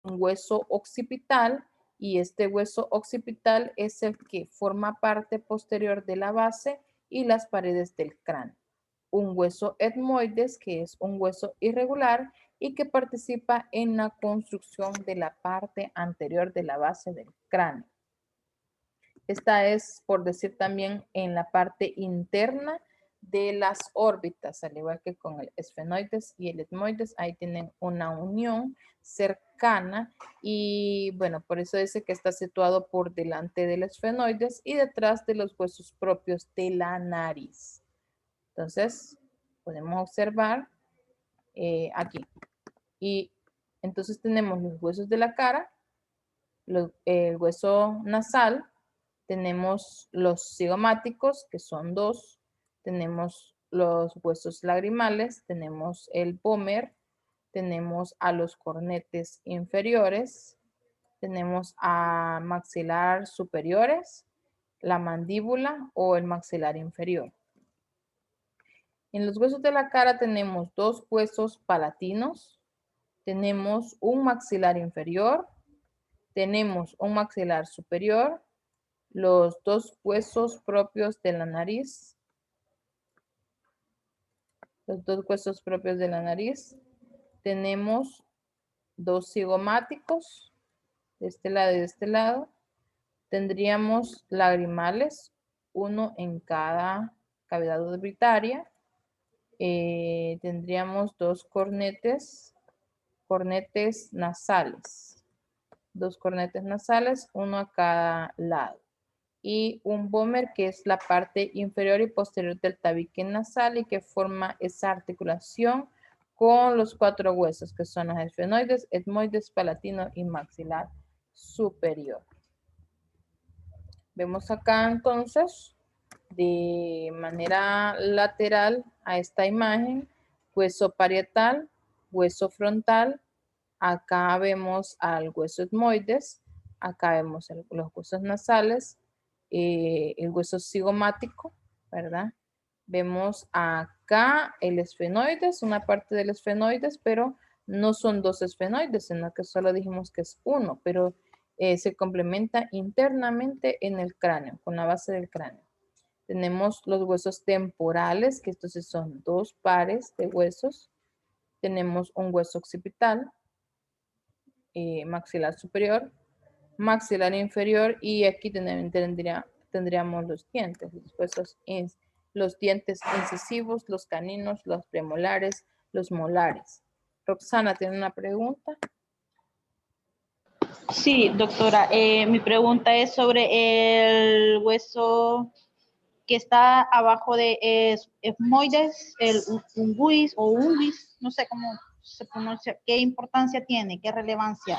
un hueso occipital y este hueso occipital es el que forma parte posterior de la base y las paredes del cráneo. Un hueso etmoides, que es un hueso irregular y que participa en la construcción de la parte anterior de la base del cráneo. Esta es, por decir también, en la parte interna de las órbitas, al igual que con el esfenoides y el etmoides, ahí tienen una unión cercana y bueno, por eso dice que está situado por delante del esfenoides y detrás de los huesos propios de la nariz. Entonces, podemos observar aquí. Y entonces tenemos los huesos de la cara, el hueso nasal, tenemos los cigomáticos, que son dos, tenemos los huesos lagrimales, tenemos el pómer, tenemos a los cornetes inferiores, tenemos a maxilar superiores, la mandíbula o el maxilar inferior. En los huesos de la cara tenemos dos huesos palatinos, tenemos un maxilar inferior, tenemos un maxilar superior, los dos huesos propios de la nariz, tenemos dos cigomáticos, de este lado y de este lado, tendríamos lagrimales, uno en cada cavidad orbitaria, tendríamos dos cornetes nasales, uno a cada lado. Y un vómer que es la parte inferior y posterior del tabique nasal y que forma esa articulación con los cuatro huesos que son los esfenoides, etmoides, palatino y maxilar superior. Vemos acá entonces de manera lateral a esta imagen, hueso parietal, hueso frontal, acá vemos al hueso etmoides, acá vemos los huesos nasales, el hueso cigomático, ¿verdad? Vemos acá el esfenoides, una parte del esfenoides, pero no son dos esfenoides, sino que solo dijimos que es uno, pero se complementa internamente en el cráneo, con la base del cráneo. Tenemos los huesos temporales, que estos son dos pares de huesos. Tenemos un hueso occipital, maxilar superior, maxilar inferior y aquí tendríamos los dientes, los dientes incisivos, los caninos, los premolares, los molares. Roxana, ¿tiene una pregunta? Sí, doctora, mi pregunta es sobre el hueso que está abajo de esmoides, el unguis o unguis, no sé cómo se pronuncia, ¿qué importancia tiene, qué relevancia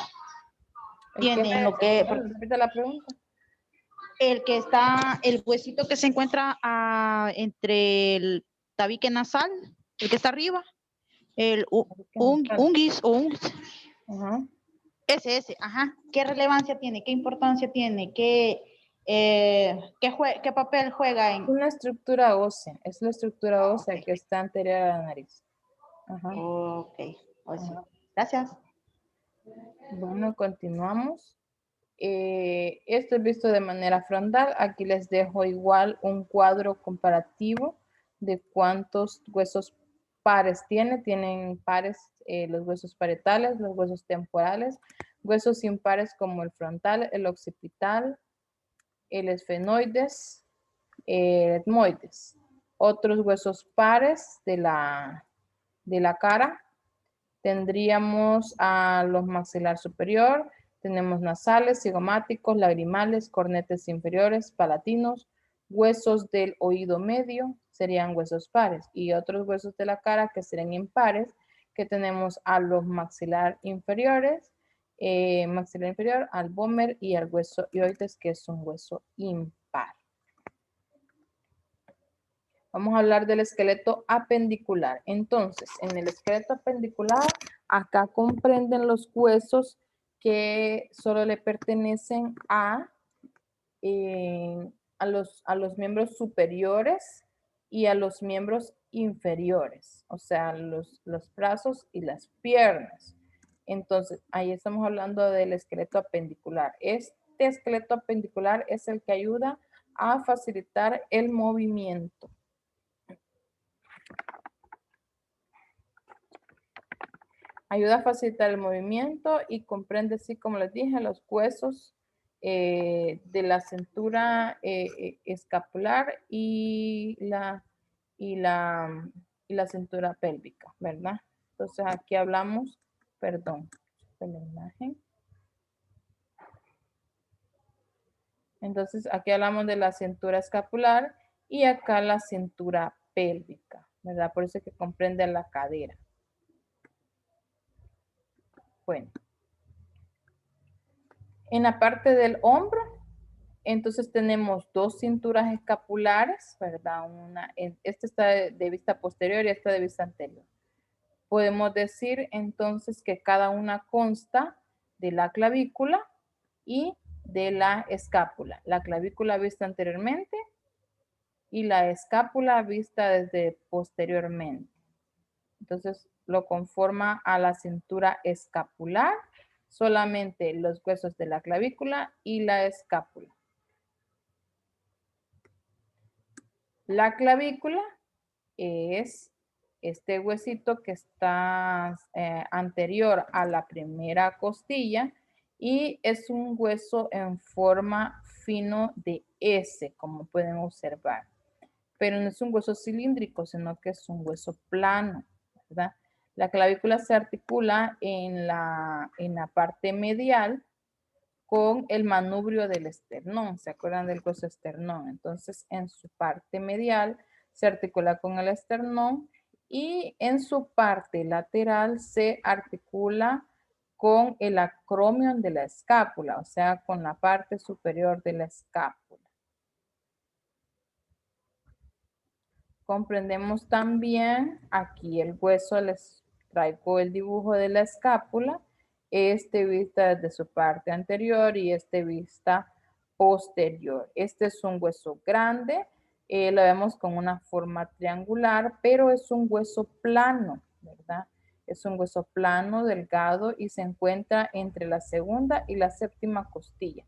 tiene en lo que... Repita la pregunta. El que está, el huesito que se encuentra entre el tabique nasal, el que está arriba, el unguis o unguis. Ajá. Ese, ajá. ¿Qué relevancia tiene? ¿Qué importancia tiene? ¿Qué papel juega en...? Una estructura ósea, es la estructura ósea que está anterior a la nariz. Ajá. Ok, gracias. Bueno, continuamos. Esto es visto de manera frontal. Aquí les dejo igual un cuadro comparativo de cuántos huesos pares tiene. Tienen pares los huesos parietales, los huesos temporales, huesos impares como el frontal, el occipital, el esfenoides, el etmoides. Otros huesos pares de la cara. Tendríamos a los maxilar superior, tenemos nasales, cigomáticos, lagrimales, cornetes inferiores, palatinos, huesos del oído medio, serían huesos pares, y otros huesos de la cara que serían impares, que tenemos a los maxilar inferiores, maxilar inferior, al vómer y al hueso hioides, que es un hueso impar. Vamos a hablar del esqueleto apendicular. Entonces, en el esqueleto apendicular, acá comprenden los huesos que solo le pertenecen a los miembros superiores y a los miembros inferiores, o sea, los brazos y las piernas. Entonces, ahí estamos hablando del esqueleto apendicular. Este esqueleto apendicular es el que ayuda a facilitar el movimiento. Ayuda a facilitar el movimiento y comprende, así como les dije, los huesos de la cintura escapular y la cintura pélvica, ¿verdad? Entonces aquí hablamos, perdón, de la imagen. Entonces aquí hablamos de la cintura escapular y acá la cintura pélvica, ¿verdad? Por eso es que comprende la cadera. Bueno. En la parte del hombro, entonces tenemos dos cinturas escapulares, ¿verdad? Esta está de vista posterior y esta de vista anterior. Podemos decir entonces que cada una consta de la clavícula y de la escápula. La clavícula vista anteriormente y la escápula vista desde posteriormente. Entonces lo conforma a la cintura escapular solamente los huesos de la clavícula y la escápula. La clavícula es este huesito que está anterior a la primera costilla y es un hueso en forma fino de S, como pueden observar. Pero no es un hueso cilíndrico, sino que es un hueso plano, ¿verdad? La clavícula se articula en la parte medial con el manubrio del esternón. ¿Se acuerdan del hueso esternón? Entonces, en su parte medial se articula con el esternón y en su parte lateral se articula con el acromion de la escápula, o sea, con la parte superior de la escápula. Comprendemos también aquí el hueso, les traigo el dibujo de la escápula, este vista desde su parte anterior y este vista posterior. Este es un hueso grande, lo vemos con una forma triangular, pero es un hueso plano, ¿verdad? Es un hueso plano, delgado y se encuentra entre la segunda y la séptima costilla.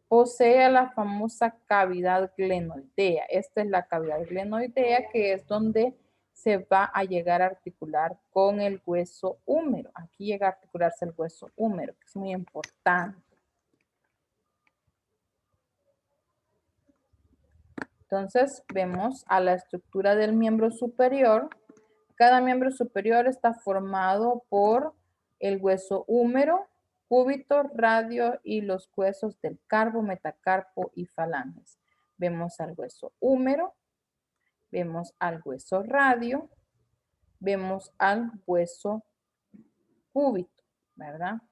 Posee la famosa cavidad glenoidea. Esta es la cavidad glenoidea, que es donde se va a llegar a articular con el hueso húmero. Aquí llega a articularse el hueso húmero, que es muy importante. Entonces, vemos a la estructura del miembro superior. Cada miembro superior está formado por el hueso húmero, cúbito, radio y los huesos del carpo, metacarpo y falanges. Vemos al hueso húmero, vemos al hueso radio, vemos al hueso cúbito, ¿verdad?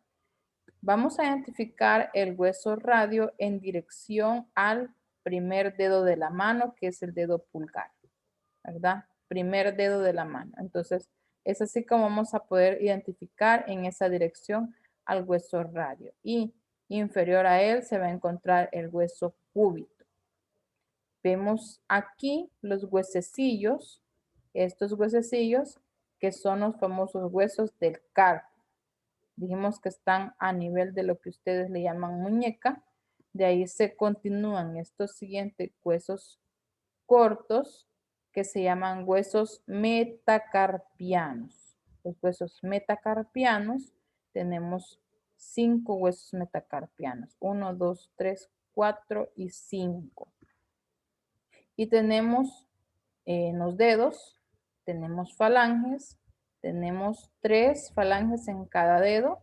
Vamos a identificar el hueso radio en dirección al primer dedo de la mano, que es el dedo pulgar, ¿verdad? Primer dedo de la mano. Entonces, es así como vamos a poder identificar en esa dirección al hueso radio. Y inferior a él se va a encontrar el hueso cúbito. Vemos aquí los huesecillos, estos huesecillos que son los famosos huesos del carpo. Dijimos que están a nivel de lo que ustedes le llaman muñeca. De ahí se continúan estos siguientes huesos cortos que se llaman huesos metacarpianos. Los huesos metacarpianos, tenemos 5 huesos metacarpianos. 1, 2, 3, 4 y 5. Y tenemos en los dedos, tenemos falanges, tenemos 3 falanges en cada dedo,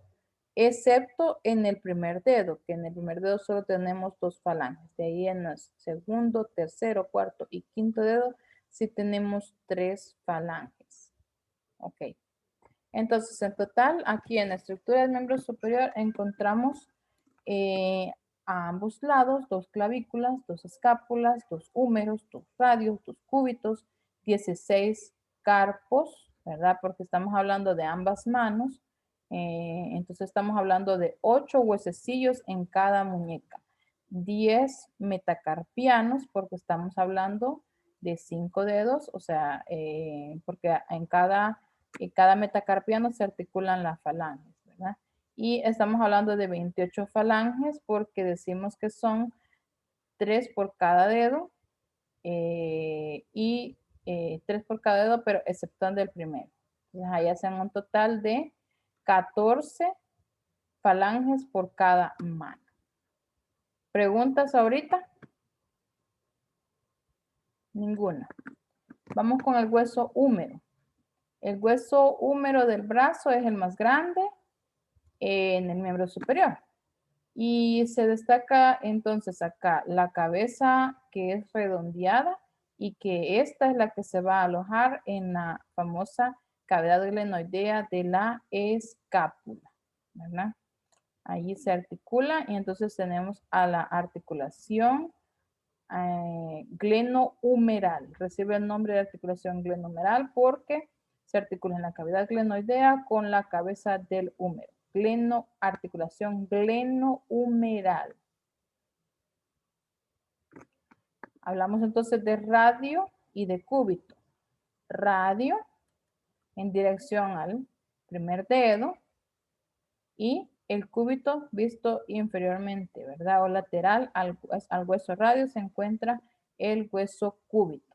excepto en el primer dedo, que en el primer dedo solo tenemos 2 falanges. De ahí en el segundo, tercero, cuarto y quinto dedo, sí tenemos 3 falanges. Ok. Entonces, en total, aquí en la estructura del miembro superior encontramos a ambos lados 2 clavículas, 2 escápulas, 2 húmeros, 2 radios, 2 cúbitos, 16 carpos, ¿verdad? Porque estamos hablando de ambas manos. Entonces estamos hablando de 8 huesecillos en cada muñeca. 10 metacarpianos, porque estamos hablando de 5 dedos, o sea, porque en cada metacarpiano se articulan las falanges, ¿verdad? Y estamos hablando de 28 falanges porque decimos que son 3 por cada dedo y 3 por cada dedo, pero exceptuando el primero. Entonces ahí hacen un total de 14 falanges por cada mano. ¿Preguntas ahorita? Ninguna. Vamos con el hueso húmero. El hueso húmero del brazo es el más grande en el miembro superior. Y se destaca entonces acá la cabeza que es redondeada y que esta es la que se va a alojar en la famosa cavidad glenoidea de la escápula, ¿verdad? Allí se articula y entonces tenemos a la articulación glenohumeral. Recibe el nombre de articulación glenohumeral porque se articula en la cavidad glenoidea con la cabeza del húmero. Articulación glenohumeral. Hablamos entonces de radio y de cúbito. Radio en dirección al primer dedo y el cúbito visto inferiormente, ¿verdad? O lateral al hueso radio se encuentra el hueso cúbito.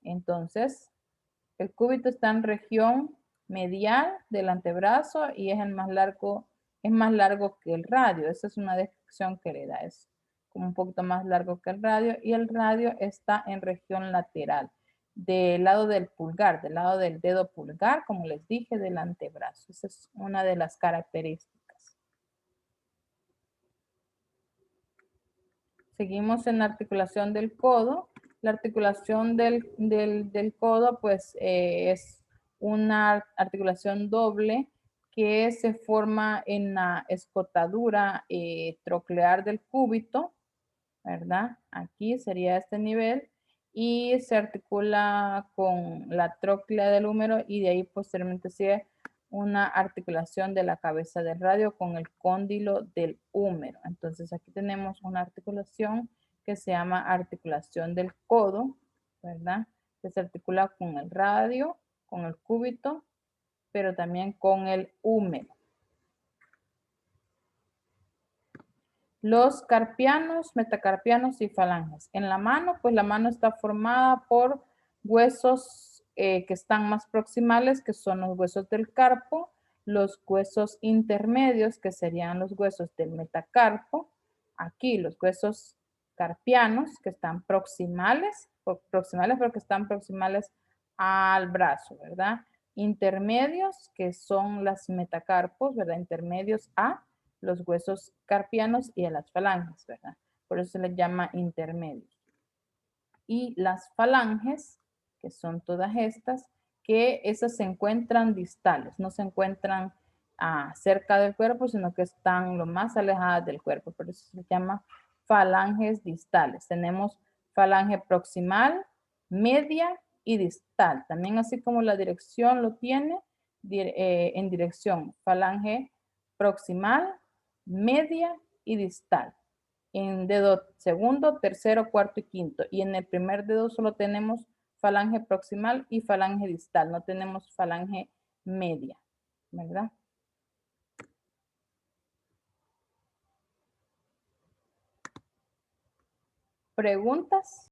Entonces, el cúbito está en región medial del antebrazo y es más largo que el radio. Esa es una descripción que le da. Es como un poquito más largo que el radio y el radio está en región lateral, del lado del pulgar, del lado del dedo pulgar, como les dije, del antebrazo. Esa es una de las características. Seguimos en la articulación del codo. La articulación del codo pues es una articulación doble que se forma en la escotadura troclear del cúbito, ¿verdad? Aquí sería este nivel y se articula con la tróclea del húmero y de ahí posteriormente sigue una articulación de la cabeza del radio con el cóndilo del húmero. Entonces aquí tenemos una articulación que se llama articulación del codo, ¿verdad? Que se articula con el radio, con el cúbito, pero también con el húmero. Los carpianos, metacarpianos y falanges. En la mano, pues la mano está formada por huesos que están más proximales, que son los huesos del carpo, los huesos intermedios, que serían los huesos del metacarpo. Aquí los huesos carpianos, que están proximales porque están proximales al brazo, ¿verdad? Intermedios, que son las metacarpos, ¿verdad? Intermedios a los huesos carpianos y a las falanges, ¿verdad? Por eso se les llama intermedios. Y las falanges, que son todas estas, que esas se encuentran distales, no se encuentran cerca del cuerpo, sino que están lo más alejadas del cuerpo, por eso se llama falanges distales. Tenemos falange proximal, media y distal. También así como la dirección lo tiene, en dirección falange proximal, media y distal. En dedo segundo, tercero, cuarto y quinto. Y en el primer dedo solo tenemos falange proximal y falange distal. No tenemos falange media, ¿verdad? ¿Preguntas?